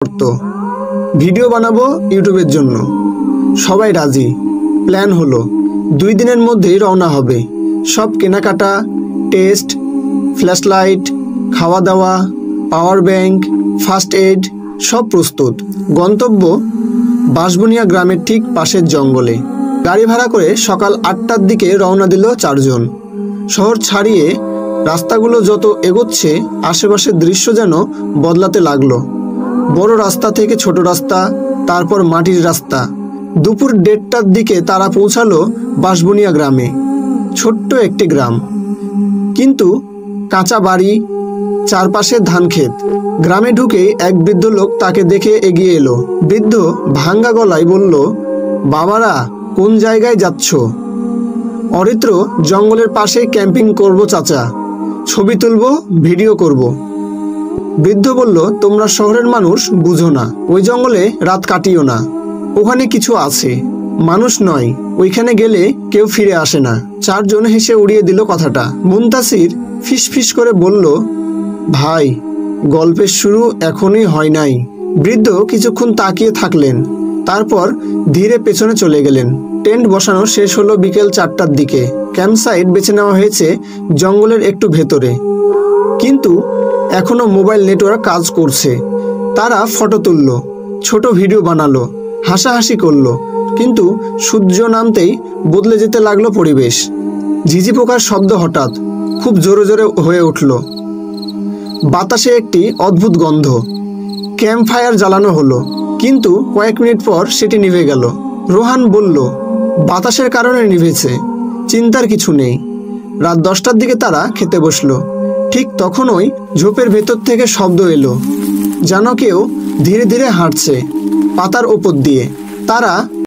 করতো ভিডিও বানাবো ইউটিউবের জন্য। সবাই রাজি। প্ল্যান হলো 2 দিনের মধ্যেই রওনা হবে। সব কেনাকাটা, টেস্ট, ফ্ল্যাশলাইট, খাওয়া দাওয়া, পাওয়ার ব্যাংক, ফার্স্ট এড সব প্রস্তুত। গন্তব্য বাঁশবুনিয়া গ্রামের ঠিক পাশের জঙ্গলে। গাড়ি ভাড়া করে সকাল 8টার দিকে রওনা দিল 4 জন। শহর ছাড়িয়ে রাস্তাগুলো যত এগোচ্ছে আশেপাশের দৃশ্য যেন বদলাতে লাগলো। বড় রাস্তা থেকে ছোট রাস্তা, তারপর মাটির রাস্তা। দুপুর 1:30টার দিকে তারা পৌঁছালো বাঁশবুনিয়া গ্রামে। ছোট্ট একটি গ্রাম, কিন্তু কাঁচা বাড়ি, চারপাশে ধান ক্ষেত। গ্রামে ঢুকেই এক বৃদ্ধ লোক তাকে দেখে এগিয়ে এলো। বৃদ্ধ ভাঙ্গা গলায় বলল, বাবারা কোন জায়গায় যাচ্ছ? অরিত্র জঙ্গলের পাশে ক্যাম্পিং করব চাচা, ছবি তুলব, ভিডিও করব। বৃদ্ধ বলল, তোমরা শহরের মানুষ, বুঝো না। ওই জঙ্গলে রাত কাটিও না, ওখানে কিছু আছে। মানুষ নয়, ওইখানে গেলে কেউ ফিরে আসে না। 4 জন হেসে উড়িয়ে দিল কথাটা। মুনতাসির ফিসফিস করে বলল, ভাই গল্পের শুরু এখনই হয় নাই। বৃদ্ধ কিছুক্ষণ তাকিয়ে থাকলেন, তারপর ধীরে পেছনে চলে গেলেন। টেন্ট বসানো শেষ হলো বিকেল 4টার দিকে। ক্যাম্পসাইট বেছে নেওয়া হয়েছে জঙ্গলের একটু ভেতরে, কিন্তু এখনো মোবাইল নেটওয়ার্ক কাজ করছে। তারা ফটো তুললো, ছোট ভিডিও বানালো, হাসাহাসি করলো। কিন্তু সূর্য নামতেই বদলে যেতে লাগলো পরিবেশ। ঝিঝি পোকার শব্দ হঠাৎ খুব জোরে জোরে হয়ে উঠল। বাতাসে একটি অদ্ভুত গন্ধ। ক্যাম্প ফায়ার জ্বালানো হলো, কিন্তু কয়েক মিনিট পর সেটি নিভে গেল। রোহান বলল, বাতাসের কারণে নিভেছে, চিন্তার কিছু নেই। রাত 10টার দিকে তারা খেতে বসলো। ঠিক তখনই ঝোপের ভেতর থেকে শব্দ এলো, যেন কেউ ধীরে ধীরে হাঁটছে পাতার ওপর দিয়ে। তারা